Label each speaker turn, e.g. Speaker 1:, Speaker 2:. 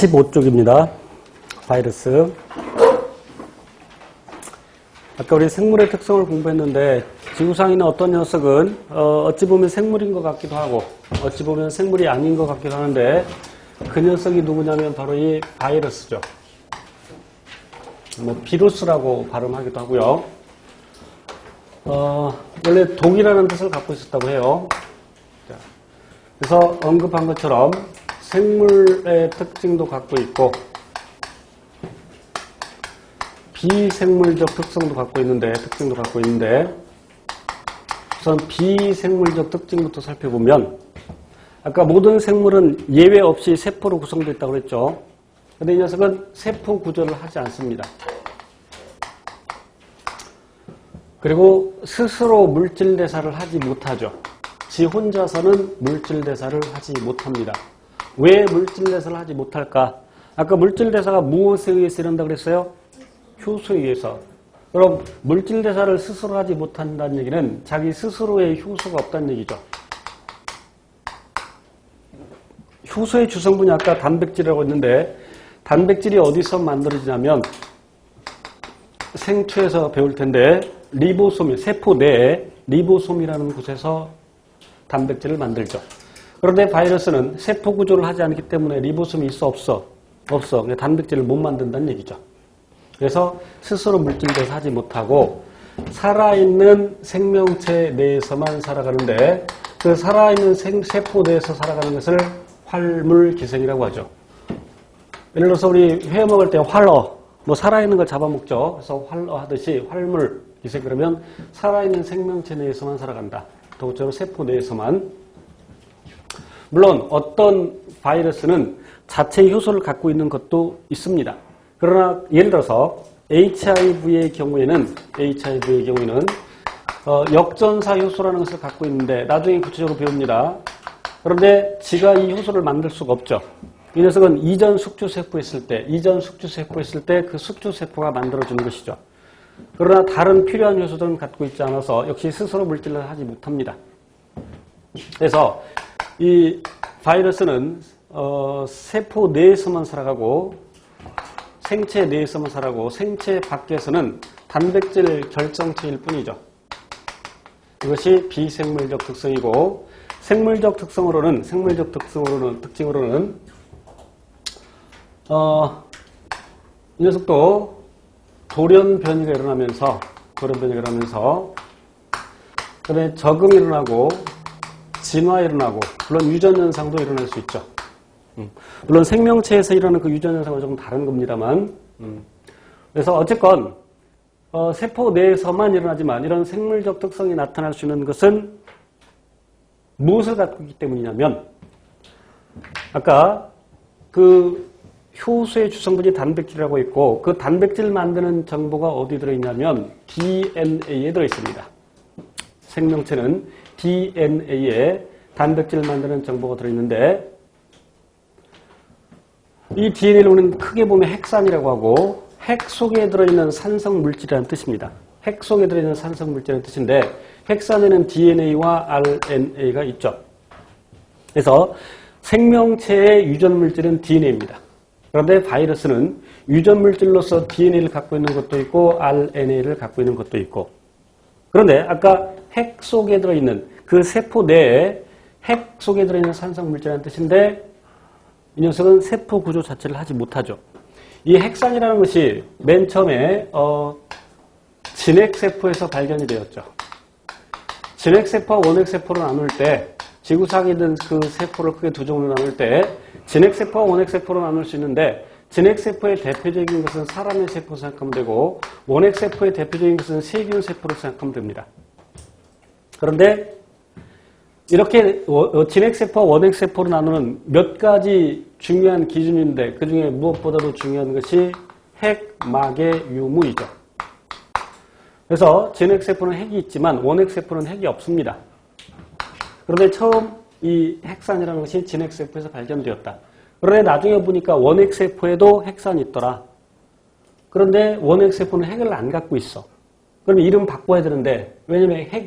Speaker 1: 15쪽입니다. 바이러스. 아까 우리 생물의 특성을 공부했는데 지구상에 있는 어떤 녀석은 어찌 보면 생물인 것 같기도 하고 어찌 보면 생물이 아닌 것 같기도 하는데 그 녀석이 누구냐면 바로 이 바이러스죠. 뭐 비루스라고 발음하기도 하고요. 원래 독이라는 뜻을 갖고 있었다고 해요. 자, 그래서 언급한 것처럼 생물의 특징도 갖고 있고 비생물적 특성도 갖고 있는데 우선 비생물적 특징부터 살펴보면 아까 모든 생물은 예외 없이 세포로 구성되어 있다고 그랬죠. 근데 이 녀석은 세포 구조를 하지 않습니다. 그리고 스스로 물질 대사를 하지 못하죠. 지 혼자서는 물질 대사를 하지 못합니다. 왜 물질 대사를 하지 못할까? 아까 물질 대사가 무엇에 의해서 이런다고 그랬어요? 효소에 의해서. 그럼 물질 대사를 스스로 하지 못한다는 얘기는 자기 스스로의 효소가 없다는 얘기죠. 효소의 주성분이 아까 단백질이라고 했는데 단백질이 어디서 만들어지냐면 생초에서 배울 텐데 리보솜이 세포 내에 리보솜이라는 곳에서 단백질을 만들죠. 그런데 바이러스는 세포 구조를 하지 않기 때문에 리보솜이 있어 없어? 없어. 단백질을 못 만든다는 얘기죠. 그래서 스스로 물질대사 하지 못하고 살아있는 생명체 내에서만 살아가는데 그 살아있는 세포 내에서 살아가는 것을 활물기생이라고 하죠. 예를 들어서 우리 회 먹을 때 활어, 뭐 살아있는 걸 잡아먹죠. 그래서 활어 하듯이 활물기생 그러면 살아있는 생명체 내에서만 살아간다. 도구처럼 세포 내에서만. 물론 어떤 바이러스는 자체 효소를 갖고 있는 것도 있습니다. 그러나 예를 들어서 HIV의 경우에는 역전사 효소라는 것을 갖고 있는데 나중에 구체적으로 배웁니다. 그런데 지가 이 효소를 만들 수가 없죠. 이 녀석은 이전 숙주세포에 있을 때 그 숙주세포가 만들어주는 것이죠. 그러나 다른 필요한 효소들은 갖고 있지 않아서 역시 스스로 물질을 하지 못합니다. 그래서 이 바이러스는 세포 내에서만 살아가고 생체 내에서만 살아가고 생체 밖에서는 단백질 결정체일 뿐이죠. 이것이 비생물적 특성이고 생물적 특징으로는 이 녀석도 돌연 변이가 일어나면서 그다음에 적응이 일어나고 진화 일어나고 물론 유전 현상도 일어날 수 있죠. 물론 생명체에서 일어나는 그 유전 현상은 조금 다른 겁니다만 그래서 어쨌건 세포 내에서만 일어나지만 이런 생물적 특성이 나타날 수 있는 것은 무엇을 갖고 있기 때문이냐면 아까 그 효소의 주성분이 단백질이라고 있고 그 단백질 만드는 정보가 어디 들어있냐면 DNA에 들어있습니다. 생명체는 DNA에 단백질을 만드는 정보가 들어있는데 이 DNA를 우리는 크게 보면 핵산이라고 하고 핵 속에 들어있는 산성물질이라는 뜻입니다. 핵 속에 들어있는 산성물질이라는 뜻인데 핵산에는 DNA와 RNA가 있죠. 그래서 생명체의 유전물질은 DNA입니다. 그런데 바이러스는 유전물질로서 DNA를 갖고 있는 것도 있고 RNA를 갖고 있는 것도 있고 그런데 아까 핵 속에 들어있는 그 세포 내에 핵 속에 들어있는 산성물질이라는 뜻인데 이 녀석은 세포 구조 자체를 하지 못하죠. 이 핵산이라는 것이 맨 처음에 진핵세포에서 발견이 되었죠. 진핵세포와 원핵세포로 나눌 때 지구상에 있는 그 세포를 크게 두 종류로 나눌 때 진핵세포와 원핵세포로 나눌 수 있는데 진핵세포의 대표적인 것은 사람의 세포로 생각하면 되고 원핵세포의 대표적인 것은 세균세포로 생각하면 됩니다. 그런데 이렇게 진핵세포와 원핵세포로 나누는 몇 가지 중요한 기준인데 그 중에 무엇보다도 중요한 것이 핵막의 유무이죠. 그래서 진핵세포는 핵이 있지만 원핵세포는 핵이 없습니다. 그런데 처음 이 핵산이라는 것이 진핵세포에서 발견되었다. 그런데 나중에 보니까 원핵세포에도 핵산이 있더라. 그런데 원핵세포는 핵을 안 갖고 있어. 그럼 이름 바꿔야 되는데 왜냐면 핵